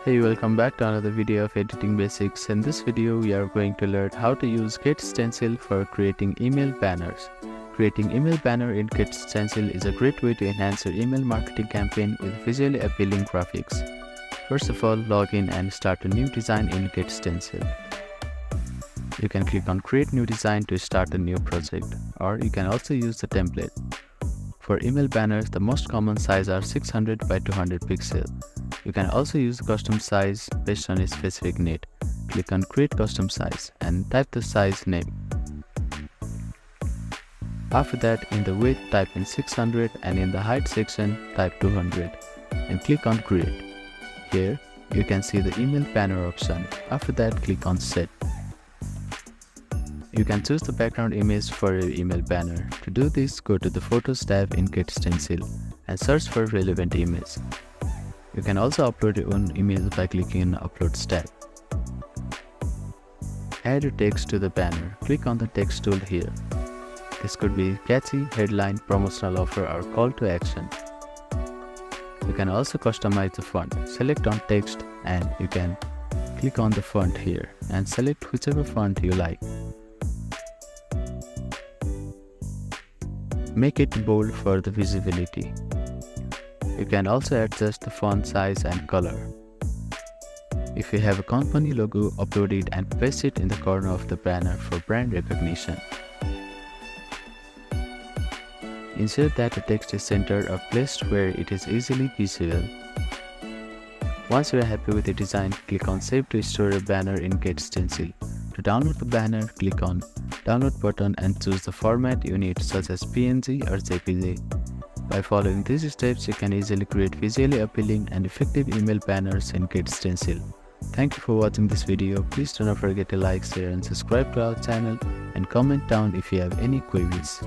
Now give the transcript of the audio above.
Hey, welcome back to another video of editing basics. In this video we are going to learn how to use GetStencil for creating email banners. Creating email banner in GetStencil is a great way to enhance your email marketing campaign with visually appealing graphics. First of all, log in and start a new design in GetStencil. You can click on create new design to start a new project, or you can also use the template. For email banners, the most common size are 600 by 200 pixel. You can also use the custom size based on a specific need. Click on create custom size and type the size name. After that, in the width type in 600 and in the height section type 200 and click on create. Here you can see the email banner option. After that, click on set. You can choose the background image for your email banner. To do this, go to the Photos tab in GetStencil and search for relevant image. You can also upload your own image by clicking on Upload tab. Add your text to the banner. Click on the text tool here. This could be catchy, headline, promotional offer, or call to action. You can also customize the font. Select on text and you can click on the font here and select whichever font you like. Make it bold for the visibility. You can also adjust the font size and color. If you have a company logo, upload it and paste it in the corner of the banner for brand recognition. Ensure that the text is centered or placed where it is easily visible. Once you are happy with the design, click on Save to store your banner in GetStencil. To download the banner, click on Download button and choose the format you need, such as PNG or JPG. By following these steps, you can easily create visually appealing and effective email banners in GetStencil. Thank you for watching this video. Please do not forget to like, share and subscribe to our channel and comment down if you have any queries.